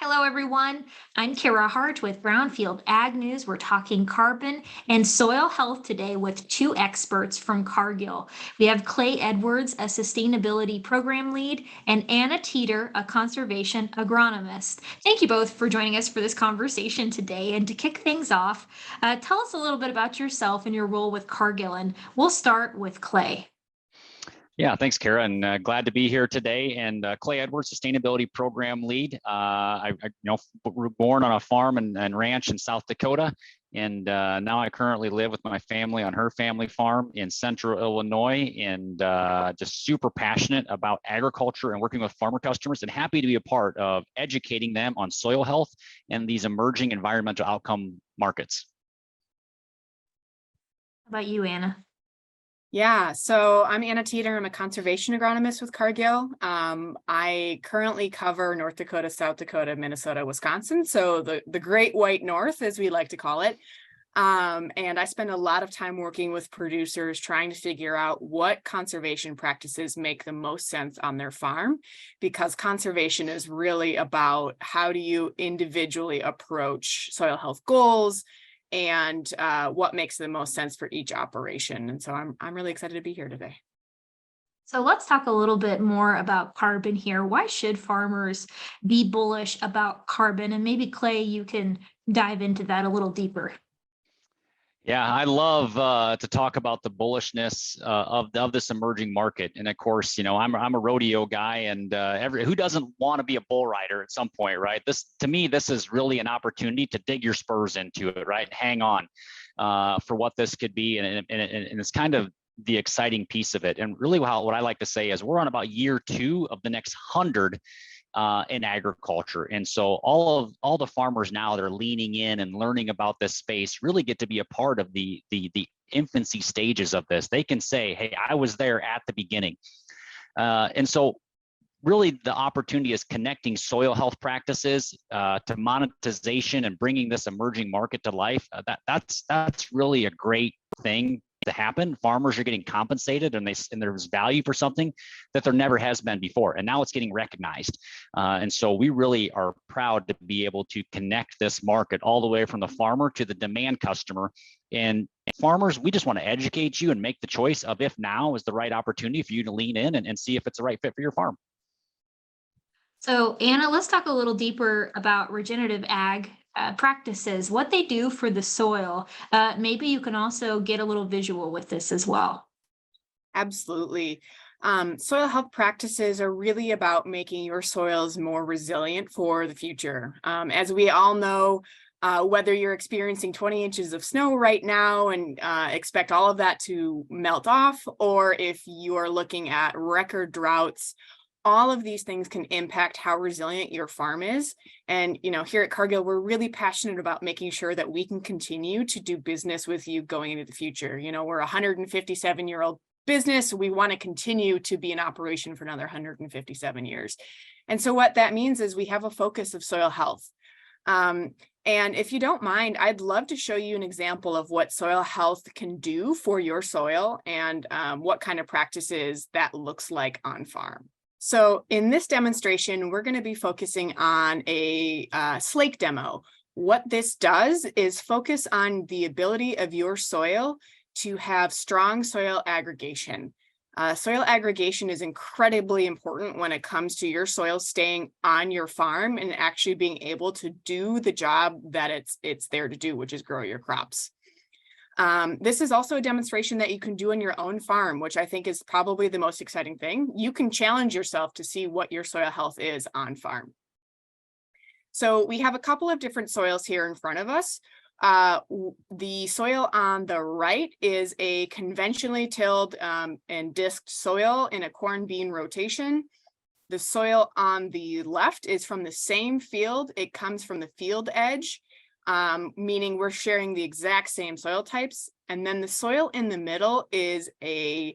Hello, everyone. I'm Hart with Brownfield Ag News. We're talking carbon and soil health today with two experts from Cargill. We have Clay Edwards, a sustainability program lead, and Anna Teeter, a conservation agronomist. Thank you both for joining us for this conversation today. And to kick things off, tell us a little bit about yourself and your role with Cargill. And we'll start with Clay. Yeah, thanks, Carah, and glad to be here today. And Clay Edwards, Sustainability Program Lead. I was born on a farm and ranch in South Dakota, and now I currently live with my family on her family farm in Central Illinois, and just super passionate about agriculture and working with farmer customers, and happy to be a part of educating them on soil health and these emerging environmental outcome markets. How about you, Anna? Yeah, so I'm Anna Teeter. I'm a conservation agronomist with Cargill. I currently cover North Dakota, South Dakota, Minnesota, Wisconsin. So the Great White North, as we like to call it. And I spend a lot of time working with producers trying to figure out what conservation practices make the most sense on their farm, because conservation is really about how do you individually approach soil health goals and what makes the most sense for each operation. And so I'm really excited to be here today. So let's talk a little bit more about carbon here. Why should farmers be bullish about carbon? And maybe Clay, you can dive into that a little deeper. Yeah, I love to talk about the bullishness of this emerging market. And of course, I'm a rodeo guy, and who doesn't want to be a bull rider at some point, right? To me, this is really an opportunity to dig your spurs into it, right? Hang on for what this could be, and it's kind of the exciting piece of it. And really, what I like to say is we're on about year 2 of the next 100 in agriculture. And so all the farmers now that are leaning in and learning about this space really get to be a part of the infancy stages of this. They can say, hey, I was there at the beginning. And so really the opportunity is connecting soil health practices to monetization and bringing this emerging market to life. That's really a great thing to happen. Farmers are getting compensated, and there's value for something that there never has been before, and now it's getting recognized. And so we really are proud to be able to connect this market all the way from the farmer to the demand customer. And farmers, we just want to educate you and make the choice of if now is the right opportunity for you to lean in and see if it's the right fit for your farm. So Anna, let's talk a little deeper about regenerative ag practices, what they do for the soil. Maybe you can also get a little visual with this as well. Absolutely. Soil health practices are really about making your soils more resilient for the future. As we all know, whether you're experiencing 20 inches of snow right now and expect all of that to melt off, or if you are looking at record droughts, all of these things can impact how resilient your farm is. And, here at Cargill, we're really passionate about making sure that we can continue to do business with you going into the future. We're a 157-year-old business. We want to continue to be in operation for another 157 years. And so what that means is we have a focus of soil health. And if you don't mind, I'd love to show you an example of what soil health can do for your soil and what kind of practices that looks like on farm. So in this demonstration, we're going to be focusing on a slake demo. What this does is focus on the ability of your soil to have strong soil aggregation. Soil aggregation is incredibly important when it comes to your soil staying on your farm and actually being able to do the job that it's there to do, which is grow your crops. This is also a demonstration that you can do on your own farm, which I think is probably the most exciting thing. You can challenge yourself to see what your soil health is on farm. So we have a couple of different soils here in front of us. The soil on the right is a conventionally tilled and disked soil in a corn bean rotation. The soil on the left is from the same field. It comes from the field edge. Meaning we're sharing the exact same soil types. And then the soil in the middle is a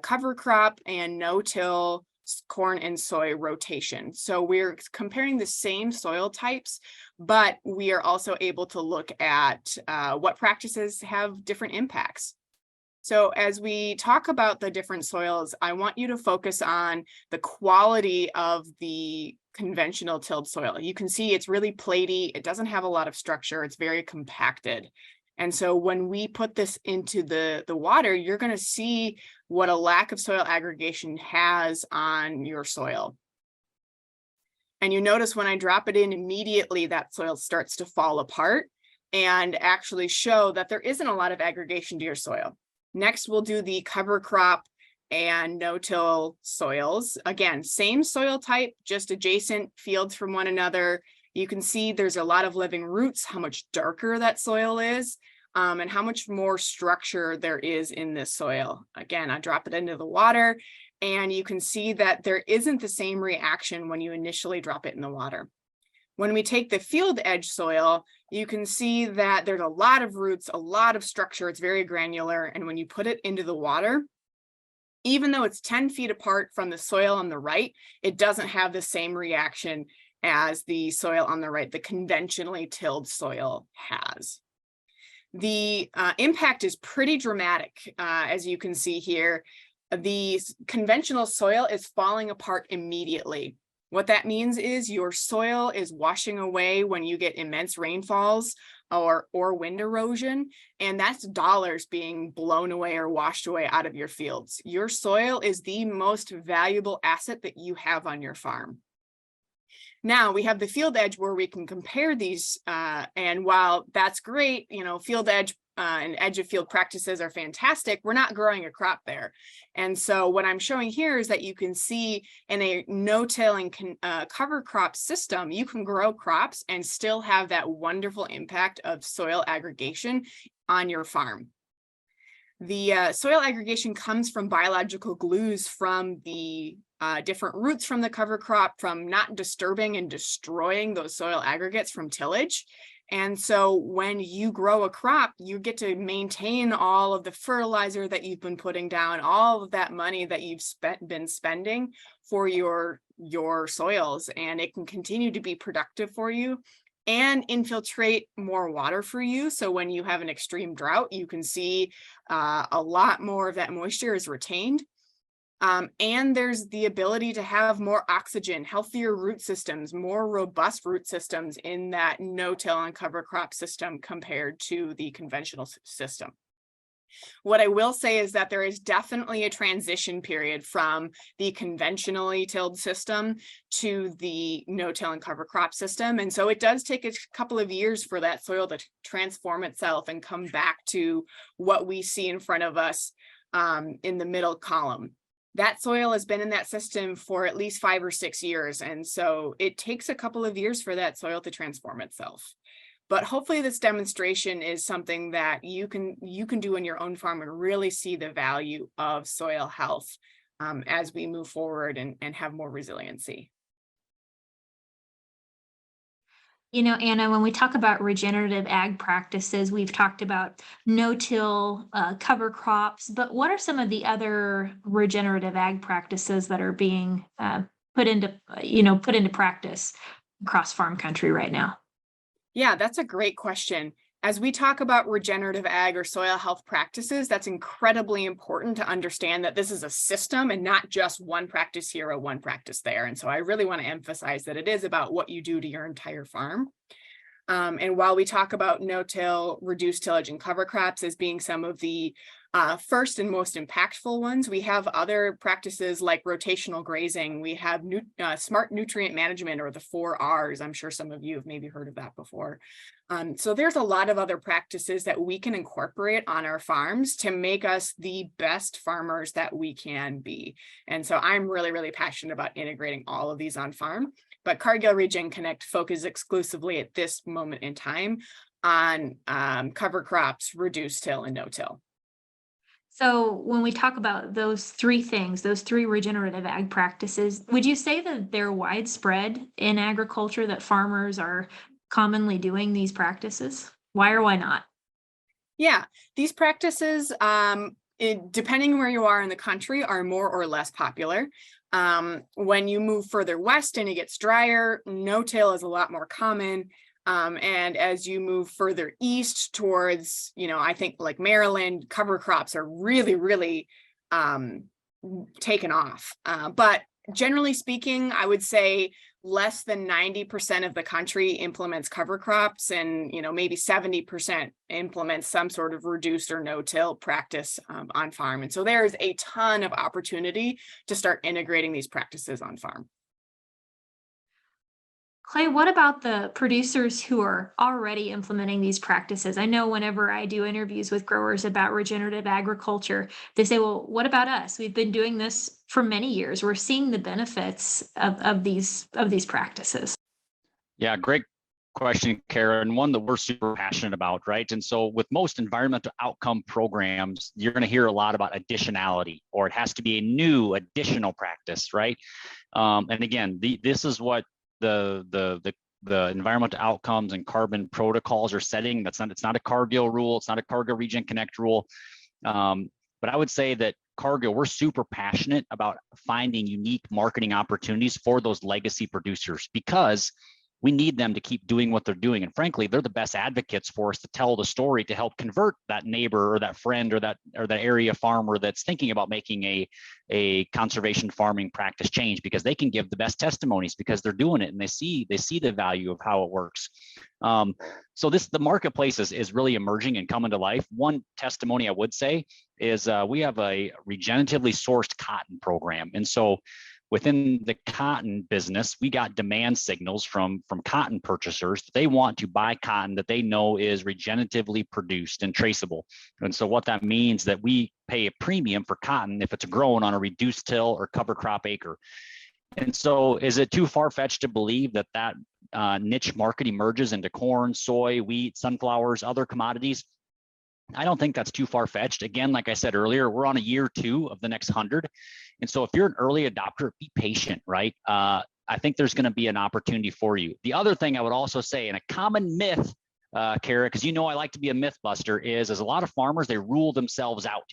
cover crop and no-till corn and soy rotation. So we're comparing the same soil types, but we are also able to look at what practices have different impacts. So as we talk about the different soils, I want you to focus on the quality of the conventional tilled soil. You can see it's really platy. It doesn't have a lot of structure. It's very compacted. And so when we put this into the water, you're going to see what a lack of soil aggregation has on your soil. And you notice when I drop it in immediately, that soil starts to fall apart and actually show that there isn't a lot of aggregation to your soil. Next, we'll do the cover crop and no-till soils. Again, same soil type, just adjacent fields from one another. You can see there's a lot of living roots, how much darker that soil is, and how much more structure there is in this soil. Again, I drop it into the water, and you can see that there isn't the same reaction when you initially drop it in the water. When we take the field edge soil, you can see that there's a lot of roots, a lot of structure. It's very granular. And when you put it into the water, even though it's 10 feet apart from the soil on the right, it doesn't have the same reaction as the soil on the right, the conventionally tilled soil has. The impact is pretty dramatic, as you can see here. The conventional soil is falling apart immediately. What that means is your soil is washing away when you get immense rainfalls or wind erosion, and that's dollars being blown away or washed away out of your fields. Your soil is the most valuable asset that you have on your farm. Now we have the field edge where we can compare these, and while that's great, you know, field edge and edge of field practices are fantastic, we're not growing a crop there. And so what I'm showing here is that you can see in a no-till and cover crop system, you can grow crops and still have that wonderful impact of soil aggregation on your farm. The soil aggregation comes from biological glues from the different roots from the cover crop, from not disturbing and destroying those soil aggregates from tillage. And so when you grow a crop, you get to maintain all of the fertilizer that you've been putting down, all of that money that you've been spending for your soils, and it can continue to be productive for you and infiltrate more water for you. So when you have an extreme drought, you can see a lot more of that moisture is retained. And there's the ability to have more oxygen, healthier root systems, more robust root systems in that no-till and cover crop system compared to the conventional system. What I will say is that there is definitely a transition period from the conventionally tilled system to the no-till and cover crop system. And so it does take a couple of years for that soil to transform itself and come back to what we see in front of us in the middle column. That soil has been in that system for at least 5 or 6 years. And so it takes a couple of years for that soil to transform itself. But hopefully this demonstration is something that you can do in your own farm and really see the value of soil health as we move forward and have more resiliency. You know, Anna, when we talk about regenerative ag practices, we've talked about no-till, cover crops, but what are some of the other regenerative ag practices that are being put into practice across farm country right now? Yeah, that's a great question. As we talk about regenerative ag or soil health practices, that's incredibly important to understand that this is a system and not just one practice here or one practice there. And so I really want to emphasize that it is about what you do to your entire farm. And while we talk about no-till, reduced tillage, and cover crops as being some of the first and most impactful ones, we have other practices like rotational grazing. We have smart nutrient management, or the 4 R's. I'm sure some of you have maybe heard of that before. So there's a lot of other practices that we can incorporate on our farms to make us the best farmers that we can be. And so I'm really, really passionate about integrating all of these on farm. But Cargill Regen Connect focuses exclusively at this moment in time on cover crops, reduced till, and no-till. So when we talk about those 3 things, those 3 regenerative ag practices, would you say that they're widespread in agriculture, that farmers are commonly doing these practices? Why or why not? Yeah, these practices, depending where you are in the country, are more or less popular. When you move further west and it gets drier, no-till is a lot more common. And as you move further east towards, I think like Maryland, cover crops are really, really taken off. But generally speaking, I would say less than 90% of the country implements cover crops, and maybe 70% implements some sort of reduced or no-till practice on farm. And so there's a ton of opportunity to start integrating these practices on farm. Clay, what about the producers who are already implementing these practices? I know whenever I do interviews with growers about regenerative agriculture, they say, well, what about us? We've been doing this for many years. We're seeing the benefits of these practices. Yeah, great question, Carah, and one that we're super passionate about, right? And so with most environmental outcome programs, you're going to hear a lot about additionality, or it has to be a new additional practice, right? And again, this is what the environmental outcomes and carbon protocols are setting. It's not a Cargill rule. It's not a Cargill Regen Connect rule. But I would say that Cargill, we're super passionate about finding unique marketing opportunities for those legacy producers, because we need them to keep doing what they're doing. And frankly, they're the best advocates for us to tell the story, to help convert that neighbor or that friend or that area farmer that's thinking about making a conservation farming practice change, because they can give the best testimonies because they're doing it and they see the value of how it works. So the marketplace is really emerging and coming to life. One testimony I would say is we have a regeneratively sourced cotton program. And so within the cotton business, we got demand signals from cotton purchasers. They want to buy cotton that they know is regeneratively produced and traceable. And so what that means that we pay a premium for cotton if it's grown on a reduced till or cover crop acre. And so is it too far-fetched to believe that niche market emerges into corn, soy, wheat, sunflowers, other commodities? I don't think that's too far-fetched. Again, like I said earlier, we're on a year 2 of the next 100. And so if you're an early adopter, be patient, right? I think there's going to be an opportunity for you. The other thing I would also say, and a common myth, Carah, because I like to be a myth buster, is a lot of farmers, they rule themselves out.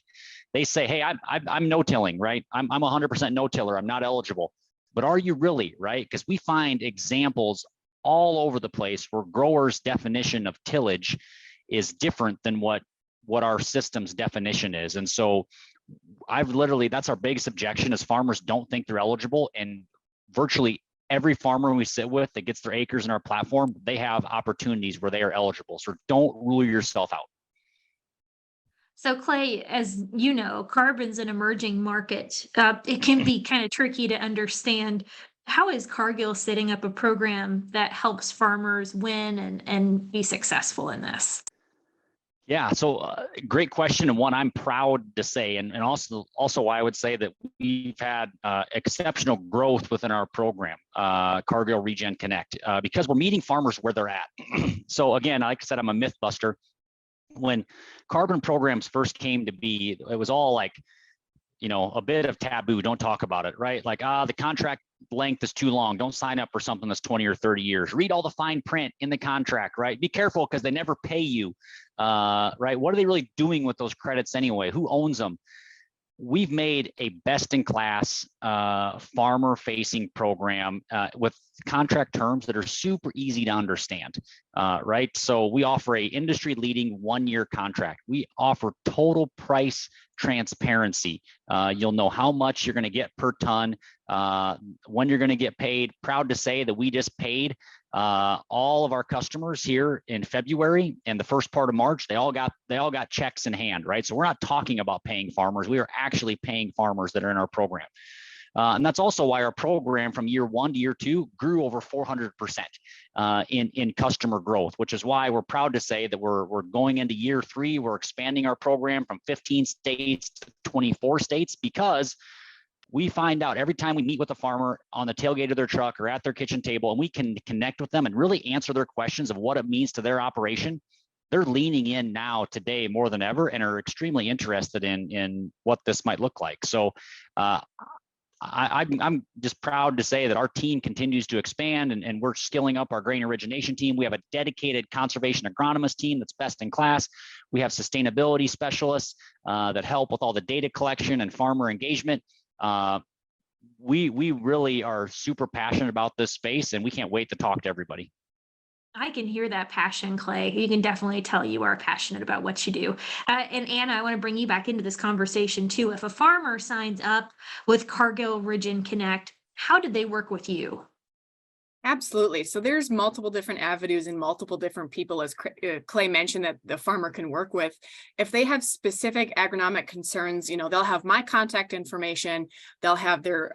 They say, hey, I'm no-tilling, right? I'm 100% no-tiller. I'm not eligible. But are you really, right? Because we find examples all over the place where growers' definition of tillage is different than what our system's definition is. And so that's our biggest objection, is farmers don't think they're eligible. And virtually every farmer we sit with that gets their acres in our platform, they have opportunities where they are eligible. So don't rule yourself out. So Clay, as you know, carbon's an emerging market. It can be kind of tricky to understand. How is Cargill setting up a program that helps farmers win and be successful in this? Yeah, so great question, and one I'm proud to say, and also why I would say that we've had exceptional growth within our program, Cargill Regen Connect, because we're meeting farmers where they're at. So again, like I said, I'm a myth buster. When carbon programs first came to be, it was all like, a bit of taboo. Don't talk about it, right? Like, the contract length is too long. Don't sign up for something that's 20 or 30 years. Read all the fine print in the contract, right? Be careful because they never pay you, right? What are they really doing with those credits anyway? Who owns them? We've made a best-in-class farmer-facing program with contract terms that are super easy to understand, right? So we offer a industry-leading 1-year contract. We offer total price transparency. You'll know how much you're going to get per ton, when you're going to get paid. Proud to say that we just paid all of our customers here in February and the first part of March. They all got checks in hand, right? So we're not talking about paying farmers. We are actually paying farmers that are in our program. And that's also why our program from year 1 to year 2 grew over 400% in customer growth, which is why we're proud to say that we're going into year 3. We're expanding our program from 15 states to 24 states, because we find out every time we meet with a farmer on the tailgate of their truck or at their kitchen table, and we can connect with them and really answer their questions of what it means to their operation. They're leaning in now today more than ever and are extremely interested in what this might look like. So I'm just proud to say that our team continues to expand, and we're skilling up our grain origination team. We have a dedicated conservation agronomist team that's best in class. We have sustainability specialists that help with all the data collection and farmer engagement. We really are super passionate about this space, and we can't wait to talk to everybody. I can hear that passion, Clay. You can definitely tell you are passionate about what you do. And Anna, I want to bring you back into this conversation too. If a farmer signs up with Cargill Regen Connect, how did they work with you? Absolutely. So there's multiple different avenues and multiple different people, as Clay mentioned, that the farmer can work with. If they have specific agronomic concerns, they'll have my contact information. They'll have their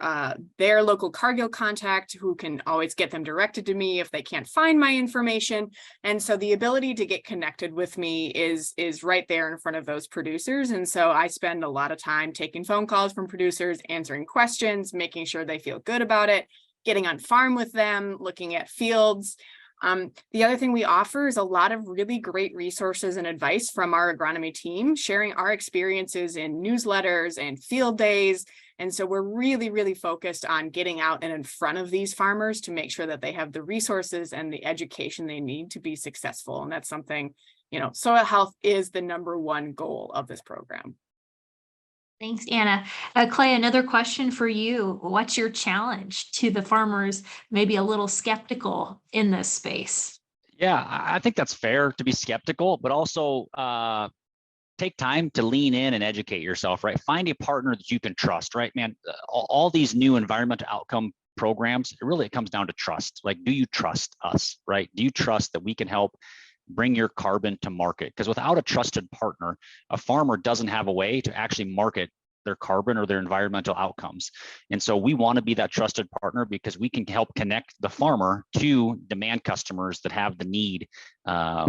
local Cargill contact who can always get them directed to me if they can't find my information. And so the ability to get connected with me is right there in front of those producers. And so I spend a lot of time taking phone calls from producers, answering questions, making sure they feel good about it, getting on farm with them, looking at fields. The other thing we offer is a lot of really great resources and advice from our agronomy team, sharing our experiences in newsletters and field days. And so we're really, really focused on getting out and in front of these farmers to make sure that they have the resources and the education they need to be successful. And that's something, soil health is the #1 goal of this program. Thanks, Anna. Clay, another question for you. What's your challenge to the farmers, maybe a little skeptical in this space? Yeah, I think that's fair to be skeptical, but also take time to lean in and educate yourself, right? Find a partner that you can trust, right, man? All these new environmental outcome programs, it comes down to trust. Like, do you trust us, right? Do you trust that we can help bring your carbon to market? Because without a trusted partner, a farmer doesn't have a way to actually market their carbon or their environmental outcomes. And so we want to be that trusted partner because we can help connect the farmer to demand customers that have the need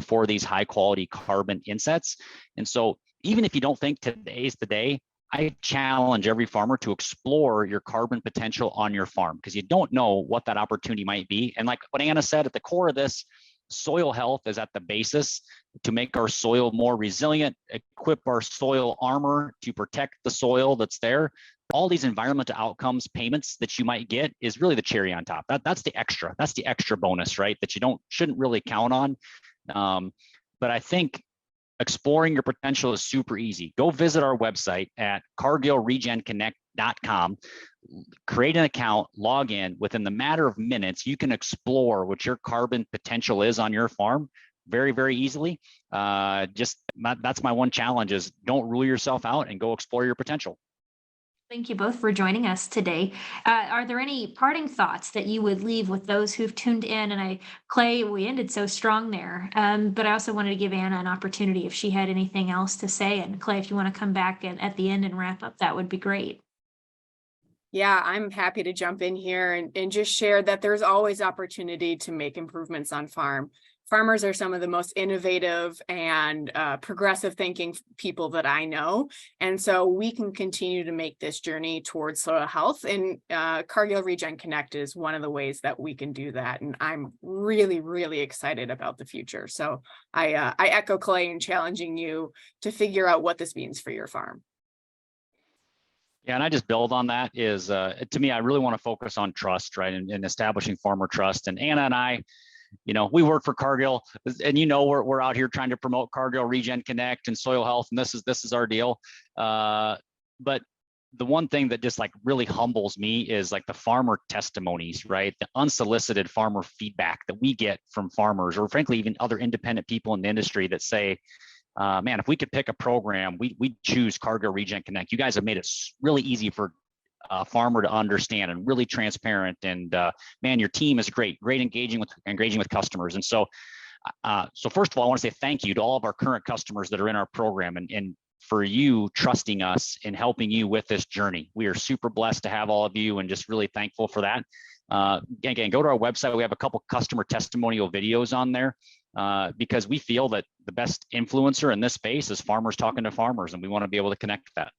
for these high quality carbon insets. And so even if you don't think today's the day, I challenge every farmer to explore your carbon potential on your farm because you don't know what that opportunity might be. And like what Anna said, at the core of this, soil health is at the basis to make our soil more resilient, equip our soil armor to protect the soil that's there. All these environmental outcomes payments that you might get is really the cherry on top. That's the extra bonus, right? That you shouldn't really count on. But I think exploring your potential is super easy. Go visit our website at cargillregenconnect.com. Create an account, log in. Within the matter of minutes, you can explore what your carbon potential is on your farm very, very easily. That's my one challenge is don't rule yourself out and go explore your potential. Thank you both for joining us today. Are there any parting thoughts that you would leave with those who've tuned in? And Clay, we ended so strong there, but I also wanted to give Anna an opportunity if she had anything else to say. And Clay, if you want to come back at the end and wrap up, that would be great. Yeah, I'm happy to jump in here and just share that there's always opportunity to make improvements on farm. Farmers are some of the most innovative and progressive thinking people that I know. And so we can continue to make this journey towards soil health. And Cargill Regen Connect is one of the ways that we can do that. And I'm really, really excited about the future. So I echo Clay in challenging you to figure out what this means for your farm. Yeah, and I just build on that is, to me, I really want to focus on trust, right, and establishing farmer trust. And Anna and I, we work for Cargill, and we're out here trying to promote Cargill Regen Connect and soil health, and this is our deal. But the one thing that just like really humbles me is like the farmer testimonies, right? The unsolicited farmer feedback that we get from farmers, or frankly, even other independent people in the industry that say, man, if we could pick a program, we choose Cargill Regen Connect. You guys have made it really easy for a farmer to understand and really transparent. And man, your team is great engaging with customers. And so first of all, I want to say thank you to all of our current customers that are in our program and for you trusting us and helping you with this journey. We are super blessed to have all of you and just really thankful for that. Again, go to our website. We have a couple customer testimonial videos on there because we feel that the best influencer in this space is farmers talking to farmers, and we want to be able to connect that.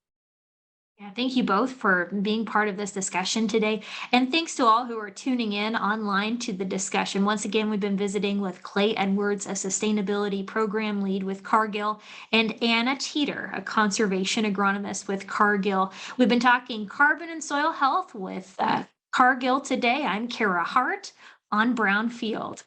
Yeah, thank you both for being part of this discussion today. And thanks to all who are tuning in online to the discussion. Once again, we've been visiting with Clay Edwards, a sustainability program lead with Cargill, and Anna Teeter, a conservation agronomist with Cargill. We've been talking carbon and soil health with Cargill today. I'm Carah Hart on Brownfield.